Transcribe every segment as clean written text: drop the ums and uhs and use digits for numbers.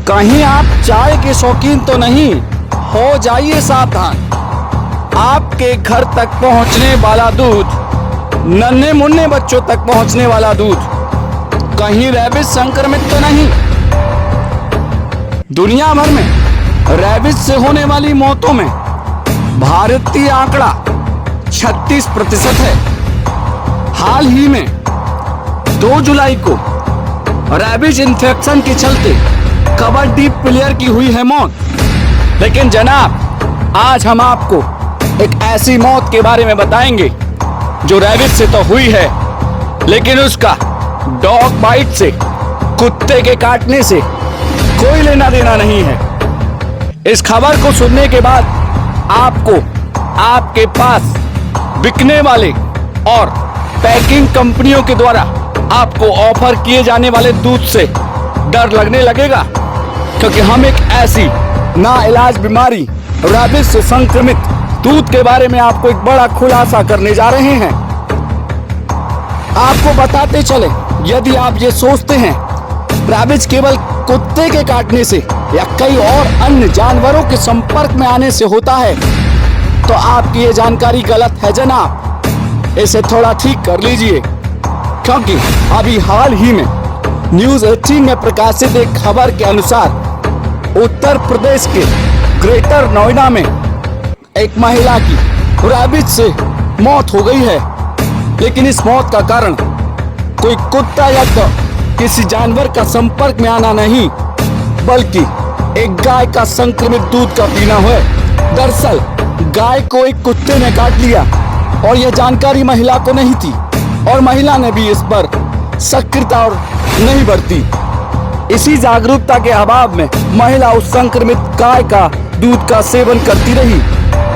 कहीं आप चाय के शौकीन तो नहीं हो जाइए सावधान। आपके घर तक पहुंचने वाला दूध, नन्हे मुन्ने बच्चों तक पहुंचने वाला दूध, कहीं रेबीज संक्रमित तो नहीं। दुनिया भर में रेबीज से होने वाली मौतों में भारतीय आंकड़ा 36% है। हाल ही में 2 जुलाई को रेबीज इन्फेक्शन के चलते कबड्डी प्लेयर की हुई है मौत। लेकिन जनाब, आज हम आपको एक ऐसी मौत के बारे में बताएंगे जो रेबीज से तो हुई है, लेकिन उसका डॉग बाइट से, कुत्ते के काटने से कोई लेना देना नहीं है। इस खबर को सुनने के बाद आपको आपके पास बिकने वाले और पैकिंग कंपनियों के द्वारा आपको ऑफर किए जाने वाले दूध से डर लगने लगेगा, क्योंकि हम एक ऐसी नाइलाज बीमारी रेबीज से संक्रमित दूध के बारे में आपको एक बड़ा खुलासा करने जा रहे हैं। आपको बताते चले, यदि आप ये सोचते हैं रेबीज केवल कुत्ते के काटने से या कई और अन्य जानवरों के संपर्क में आने से होता है, तो आपकी ये जानकारी गलत है जनाब। इसे थोड़ा ठीक कर लीजिए, क्योंकि अभी हाल ही में न्यूज़ 18 में प्रकाशित एक खबर के अनुसार उत्तर प्रदेश के ग्रेटर नोएडा में एक महिला की रेबीज से मौत हो गई है। लेकिन इस मौत का कारण कोई कुत्ता या तो किसी जानवर का संपर्क में आना नहीं, बल्कि एक गाय का संक्रमित दूध का पीना है। दरअसल गाय को एक कुत्ते ने काट लिया और यह जानकारी महिला को नहीं थी, और महिला ने भी इस पर सक्रियता और नहीं बरती। इसी जागरूकता के अभाव में महिला उस संक्रमित गाय का दूध का सेवन करती रही।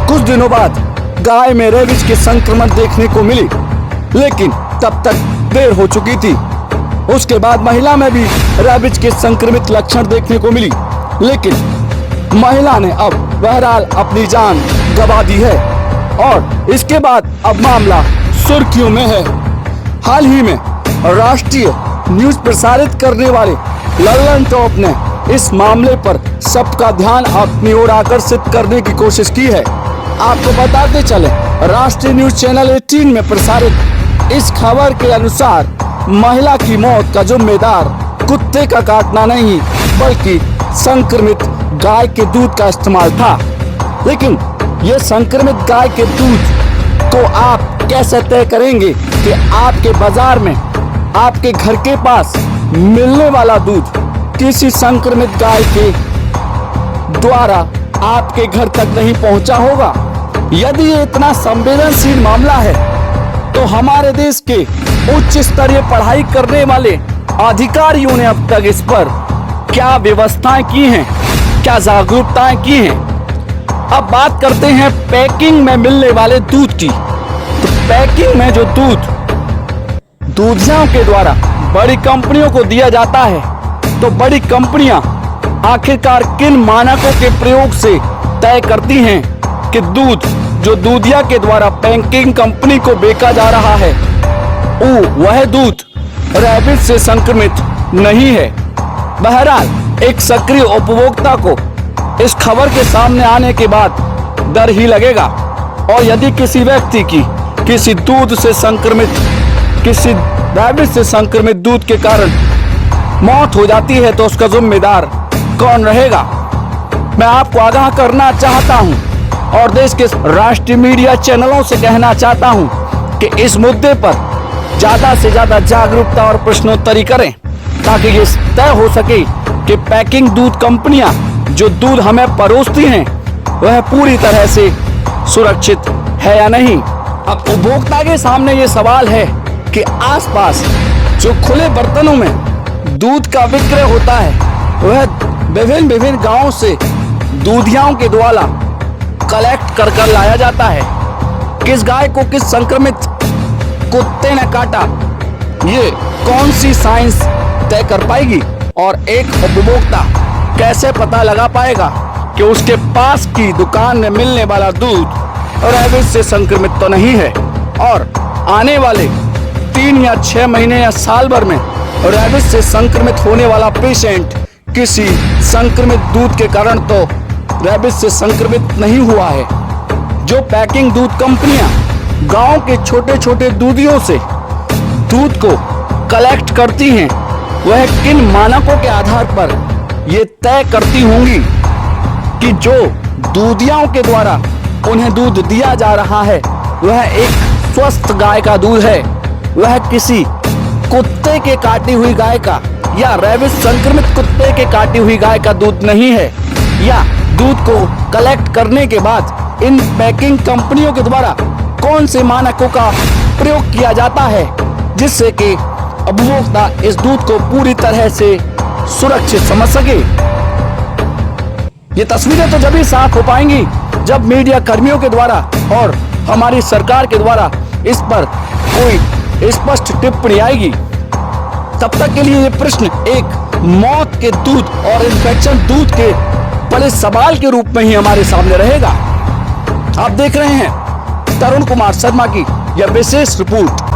कुछ दिनों बाद गाय में रेबीज के संक्रमण देखने को मिली, लेकिन तब तक देर हो चुकी थी। उसके बाद महिला में भी रेबीज के संक्रमित लक्षण देखने को मिली, लेकिन महिला ने अब बहरहाल अपनी जान गंवा दी है, और इसके बाद अब मामला सुर्खियों में है। हाल ही में राष्ट्रीय न्यूज प्रसारित करने वाले लल्लन टॉप ने इस मामले पर सबका ध्यान अपनी ओर आकर्षित करने की कोशिश की है। आपको बताते चले, राष्ट्रीय न्यूज चैनल 18 में प्रसारित इस खबर के अनुसार महिला की मौत का जिम्मेदार कुत्ते का काटना नहीं, बल्कि संक्रमित गाय के दूध का इस्तेमाल था। लेकिन ये संक्रमित गाय के दूध को आप कैसे तय करेंगे कि आपके बाजार में, आपके घर के पास मिलने वाला दूध किसी संक्रमित गाय के द्वारा आपके घर तक नहीं पहुंचा होगा? यदि ये इतना संवेदनशील मामला है, तो हमारे देश के उच्च स्तरीय पढ़ाई करने वाले अधिकारियों ने अब तक इस पर क्या व्यवस्थाएं की हैं, क्या जागरूकताएं की हैं? अब बात करते हैं पैकिंग में मिलने वाले दूध की। तो पैकिंग में जो दूध दूधियों के द्वारा बड़ी कंपनियों को दिया जाता है, तो बड़ी कंपनियां आखिरकार किन मानकों के प्रयोग से तय करती हैं कि दूध जो दूधिया के द्वारा पैकिंग कंपनी को बेचा जा रहा है, वह दूध रेबीज से संक्रमित नहीं है? बहरहाल एक सक्रिय उपभोक्ता को इस खबर के सामने आने के बाद डर ही लगेगा, और यदि किसी व्यक्ति की किसी दूध से संक्रमित, किसी रेबीज से संक्रमित दूध के कारण मौत हो जाती है, तो उसका जिम्मेदार कौन रहेगा? मैं आपको आगाह करना चाहता हूं और देश के राष्ट्रीय मीडिया चैनलों से कहना चाहता हूं कि इस मुद्दे पर ज्यादा से ज्यादा जागरूकता और प्रश्नोत्तरी करें, ताकि ये तय हो सके कि पैकिंग दूध कंपनियां जो दूध हमें परोसती हैं, वह पूरी तरह से सुरक्षित है या नहीं। अब उपभोक्ता के सामने ये सवाल है कि आसपास जो खुले बर्तनों में दूध का विक्रय होता है, वह विभिन्न गांवों से दूधियाओं के द्वारा कलेक्ट कर लाया जाता है। किस गाय को किस संक्रमित कुत्ते ने काटा, ये कौन सी साइंस तय कर पाएगी? और एक उपभोक्ता कैसे पता लगा पाएगा कि उसके पास की दुकान में मिलने वाला दूध रेबीज से संक्रमित तो नहीं है? और आने वाले 3 या 6 महीने या साल भर में रेबीज से संक्रमित होने वाला पेशेंट किसी संक्रमित दूध के कारण तो रेबिस से संक्रमित नहीं हुआ है। जो पैकिंग दूध कंपनियां गांव के छोटे छोटे दूधियों से दूध को कलेक्ट करती हैं, वह किन मानकों के आधार पर ये तय करती होंगी कि जो दूधियाओं के द्वारा उन्हें दूध दिया जा रहा है वह एक स्वस्थ गाय का दूध है, वह किसी कुत्ते के काटी हुई गाय का या रेबिस संक्रमित कुत्ते के काटी हुई गाय का दूध नहीं है, या दूध को कलेक्ट करने के बाद इन पैकिंग कंपनियों के द्वारा कौन से मानकों का प्रयोग किया जाता है जिससे कि उपभोक्ता इस दूध को पूरी तरह से सुरक्षित समझ सके। ये तस्वीरें तो जब ही साफ हो पाएंगी जब मीडिया कर्मियों के द्वारा और हमारी सरकार के द्वारा इस पर कोई स्पष्ट टिप्पणी आएगी। तब तक के लिए ये प्रश्न एक मौत के दूध और इन्फेक्शन दूध के बड़े सवाल के रूप में ही हमारे सामने रहेगा। आप देख रहे हैं तरुण कुमार शर्मा की यह विशेष रिपोर्ट।